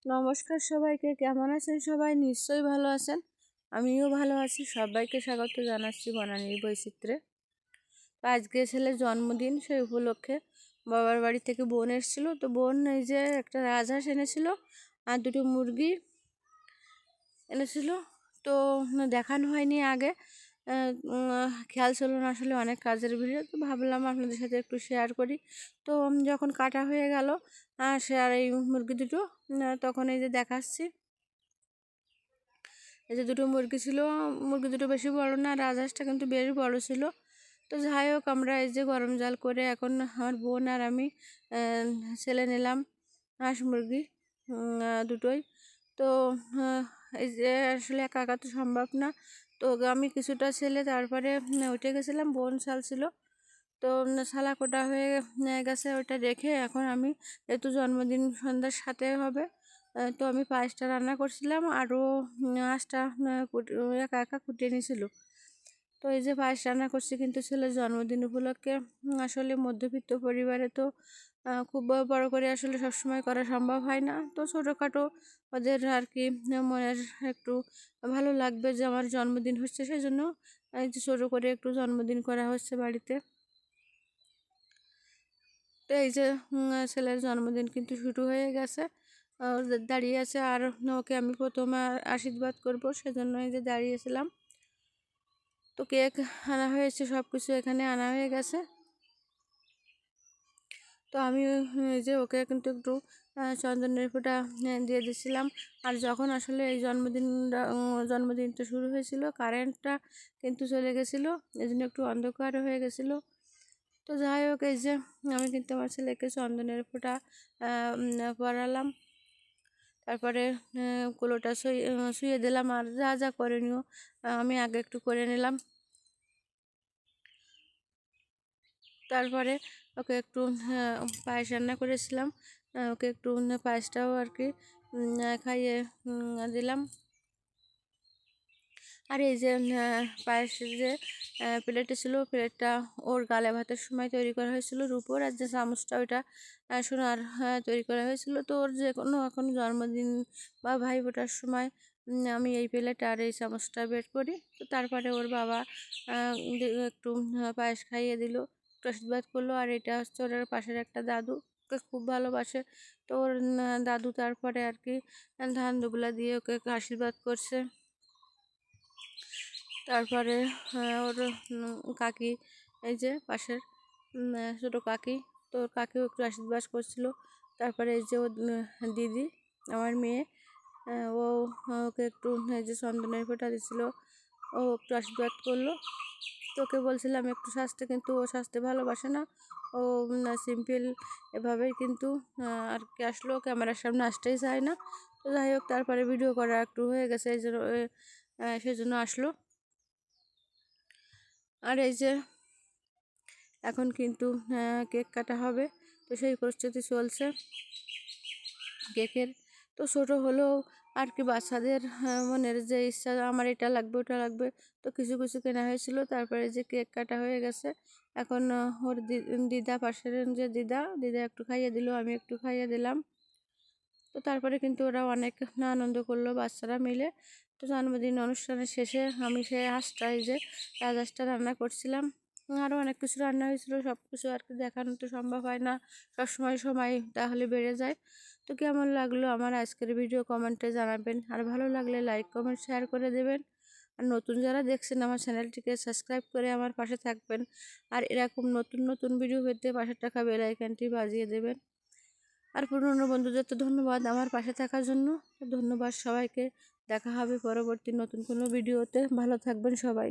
নমস্কার সবাইকে, কেমন আছেন সবাই? নিশ্চয়ই ভালো আছেন, আমিও ভালো আছি। সবাইকে স্বাগত জানাচ্ছি বনানীর বৈচিত্র্যে। তো আজকে ছেলের জন্মদিন, সেই উপলক্ষে বাবার বাড়ি থেকে বোন এসেছিলো। তো বোন এই যে একটা রাজহাঁস এনেছিল আর দুটো মুরগি এনেছিল। তো দেখানো হয়নি আগে, খেয়াল ছিল না, আসলে অনেক কাজের ভিড়ে। তো ভাবলাম আপনাদের সাথে একটু শেয়ার করি। তো যখন কাটা হয়ে গেল সে আর এই মুরগি দুটো, তখন এই যে দেখাচ্ছি, এই যে দুটো মুরগি ছিল। মুরগি দুটো বেশি বড় না, রাজহাঁসটা কিন্তু বেশ বড় ছিল। তো যাই হোক, আমরা এই যে গরম জাল করে এখন আমার বোন আর আমি ছেলে নিলাম হাঁস মুরগি দুটোই। তো এই যে আসলে একা একা তো সম্ভব না। তো আমি কিছুটা ছেলে তারপরে উঠে গেছিলাম, বোন শাল ছিল। তো শালা কোটা হয়ে গেছে, ওটা রেখে এখন আমি, যেহেতু জন্মদিন সন্ধ্যার সাথে হবে, তো আমি পায়েসটা রান্না করছিলাম। আরও হাঁসটা একা একা কুটিয়ে নিয়েছিল। তো এই যে পায়েস রান্না করছি কিন্তু ছেলের জন্মদিন উপলক্ষে। আসলে মধ্যবিত্ত পরিবারে তো খুব বড় করে আসলে সবসময় করা সম্ভব হয় না। তো ছোটোখাটো ওদের আর কি মনের একটু ভালো লাগবে যে আমার জন্মদিন হচ্ছে, সেই জন্য এই যে ছোটো করে একটু জন্মদিন করা হচ্ছে বাড়িতে। তো এই যে ছেলের জন্মদিন কিন্তু শুরু হয়ে গেছে, দাঁড়িয়ে আছে। আর ওকে আমি প্রথমে আশীর্বাদ করব, সেজন্য এই যে দাঁড়িয়েছিলাম। তো কেক আনা হয়েছে, সব কিছু এখানে আনা হয়ে গেছে। তো আমি এই যে ওকে কিন্তু একটু চন্দনের ফোঁটা দিয়ে দিছিলাম। আর যখন আসলে এই জন্মদিনটা শুরু হয়েছিল, কারেন্টটা কিন্তু চলে গেছিলো, এই জন্য একটু অন্ধকার হয়ে গেছিলো। তো যাই হোক, এই যে আমি কিন্তু আমার ছেলেকে চন্দনের ফোঁটা পরালাম। তারপরে কুলোটা শুয়ে দিলাম। আর যা যা করণীয় আমি আগে একটু করে নিলাম। তারপরে ওকে একটু পায়েস রান্না করেছিলাম, ওকে একটু পায়েসটাও আর কি খাইয়ে দিলাম। আর এই যে পায়েসের যে প্লেটে ছিল, প্লেটটা ওর গালে ভাতের সময় তৈরি করা হয়েছিল রূপোর। আর যে চামচটা, ওইটা সোনার তৈরি করা হয়েছিল। তো ওর যে কোনো এখন জন্মদিন বা ভাই ফোটার সময় আমি এই প্লেট আর এই চামচটা বের করি। তো তারপরে ওর বাবা একটু পায়েস খাইয়ে দিল, একটু আশীর্বাদ করলো। আর এটা হচ্ছে ওর পাশের একটা দাদু, ওকে খুব ভালোবাসে। তো ওর দাদু তারপরে আর কি ধান দুবলা দিয়ে ওকে আশীর্বাদ করছে। তারপরে ওর কাকি, এই যে পাশের ছোটো কাকি, তো ওর কাকিও একটু আশীর্বাদ করছিল। তারপরে এই যে ওর দিদি, আমার মেয়ে, ও ওকে একটু এই যে চন্দনের ফোঁটা দিছিল, ও একটু আশীর্বাদ করলো। তোকে বলছিলাম একটু সাজতে, কিন্তু ও সাজতে ভালোবাসে না, ও সিম্পল এভাবেই কিন্তু আর কি আসলো, ক্যামেরার সামনে আসতেই চায় না। তো যাই হোক, তারপরে ভিডিও করা একটু হয়ে গেছে, এই জন্য সেই জন্য আসলো। আর এই যে এখন কিন্তু কেক কাটা হবে, তো সেই প্রস্তুতি চলছে কেকের। তো ছোটো হলেও আর কি বাচ্চাদের মনের যে ইচ্ছা, আমার এটা লাগবে ওটা লাগবে, তো কিছু কিছু কেনা হয়েছিল। তারপরে যে কেক কাটা হয়ে গেছে, এখন ওর দিদা, পাশের যে দিদা একটু খাইয়ে দিল, আমি একটু খাইয়ে দিলাম। তো তারপরে কিন্তু ওরা অনেক আনন্দ করলো বাচ্চারা মিলে। তো জন্মদিন অনুষ্ঠানের শেষে আমি সেই হাঁসটা, এই যে রাজহাঁসটা রান্না করছিলাম। আরও অনেক কিছু রান্না হয়েছিল, সব কিছু আর কি দেখানো তো সম্ভব হয় না সবসময়, সময় তাহলে বেড়ে যায়। তো কেমন লাগলো আমার আজকের ভিডিও কমেন্টে জানাবেন। আর ভালো লাগলে লাইক কমেন্ট শেয়ার করে দেবেন। আর নতুন যারা দেখছেন আমার চ্যানেলটিকে সাবস্ক্রাইব করে আমার পাশে থাকবেন। আর এরকম নতুন নতুন ভিডিও পেতে পাশে থাকা বেল আইকনটি বাজিয়ে দেবেন। আর পুরনো বন্ধুদের তো ধন্যবাদ আমার পাশে থাকার জন্য। ধন্যবাদ সবাইকে, দেখা হবে পরবর্তী নতুন কোনো ভিডিওতে। ভালো থাকবেন সবাই।